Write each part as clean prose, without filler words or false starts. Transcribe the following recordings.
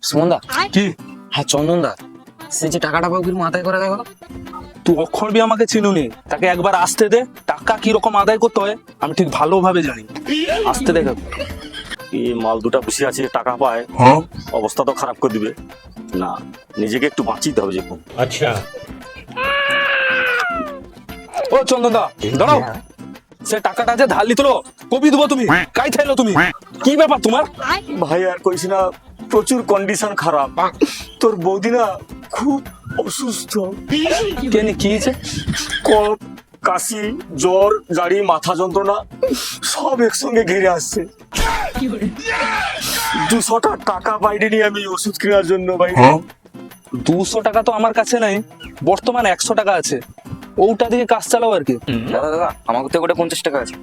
সুমনদা কি? হ্যাঁ চন্দনদা, সে যে টাকাটা বাবুর মাথায় করে দেখো। তুই অক্ষর বি আমাকে চিনুনি, তাকে একবার আসতে দে, টাকা কি রকম আদায় করতে হয় আমি ঠিক ভালোভাবে জানি। আসতে দেখ। এই মাল দুটা বসে আছে, টাকা পায়, অবস্থা তো খারাপ করে দিবে না, নিজেকে একটু বাঁচিতে হবে যেরকম। अच्छा ও চন্দনদা দাঁড়াও, সে টাকাটা যে ধার লিতলো কবি দেবো তুমি, কাই থাইলো তুমি, কি ব্যাপার তোমার? ভাই আর কইস না, প্রচুর কন্ডিশন খারাপ। তোর বৌদি না খুব অসুস্থ, কেন কি হয়েছে? কফ, কাশি, জ্বর, গাড়ি, মাথা যন্ত্রণা সব একসঙ্গে ঘিরে আসছে। 200টা টাকা পাইনি আমি ওষুধ কেনার জন্য ভাই। 200 টাকা তো আমার কাছে নাই, বর্তমান 100 টাকা আছে, ওটা দিয়ে কাজ চালাও আর কি। দাদা দাদা আমার তো ওটা 50 টাকা আছে।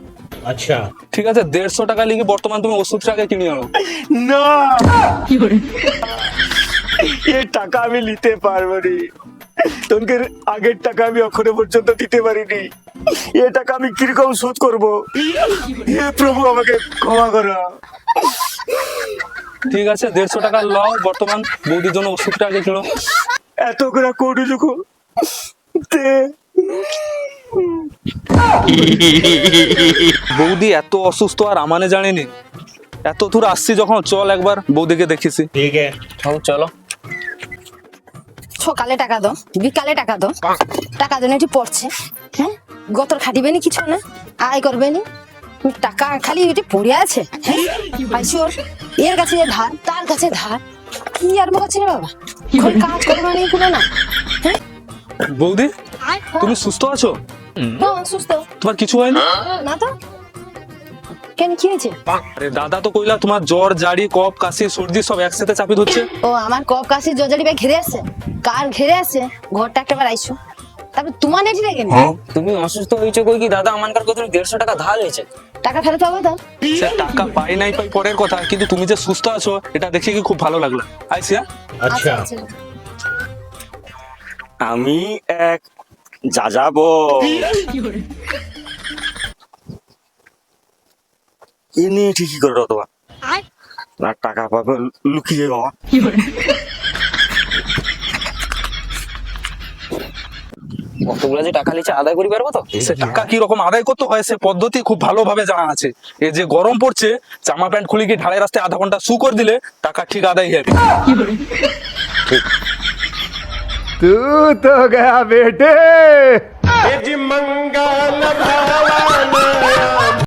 अच्छा ঠিক আছে, 150 টাকা লিখে বর্তমান তুমি ওষুধটাকে কিনে আনো। না, এই টাকা আমি নিতে পারবো নি, তোকে আগের টাকা আমি এখনো পর্যন্ত দিতে পারিনি, এ টাকা আমি কিরকম শোধ করবো? হে প্রভু আমাকে ক্ষমা করো। ঠিক আছে, 150 টাকা লও, বর্তমান বৌদির জন্য ওষুধটা আগে কিনো। এত করে কোটি যখন দে। বৌদি এত অসুস্থ আর আমানে জানিনি, এত দূর আসছি যখন, চল একবার বৌদিকে দেখিছি। ठीक है চলো। সকালে টাকা দাও, বিকালে টাকা দাও, টাকা দেন এটি পড়ছে। হ্যাঁ, গতর খাটিবে নি, কিছু না আয় করবে নি, টাকা খালি এটি পড়ে আছে। হ্যাঁ, পাইছি ওর, এর কাছে ধার, তার কাছে ধার, কি আর বলছে রে বাবা, কোনো কাজ করবো না, কোনো না। হ্যাঁ, বৌদি তুমি সুস্থ আছো? হ্যাঁ, সুস্থ তোমার কিছু হয়নি? না তো, কেন কি হয়েছে? আরে দাদা তো কইলা তোমার জ্বর, জাড়ি, কফ, কাশি, সর্দি সব একসাথে চাপি ধরছে। ও আমার কপ কাশি জজারি ভাই ঘিরে আছে, কার ঘিরে আছে, ঘরটা একটাবার আইসো, তারপর তোমার নেটি রেখে নি তুমি অসুস্থ হয়েছো কই কি দাদা, আমার কাছে 150 টাকা ধার হয়েছে। টাকা ফেরত পাবো তো? সে টাকা পাই নাই পাই পরের কথা, কিন্তু তুমি যে সুস্থ আছো এটা দেখে কি খুব ভালো লাগলো। আইসি হ্যাঁ? अच्छा আমি এক যাযাবো, এ নিয়ে ঠিকই করে অথবা না টাকা পাবে লুকিয়ে বাবা। কতগুলো যে টাকা লিচে আদায় করি পারবো তো। সে টাকা কি রকম আদায় করতে হয় সে পদ্ধতি খুব ভালোভাবে জানা আছে। এই যে গরম পড়ছে, জামা প্যান্ট খুলে গিয়ে ঢালাই রাস্তায় আধা ঘন্টা শু করে দিলে টাকা ঠিক আদায় হবে। तू तो गया बेटे। मंगल भवन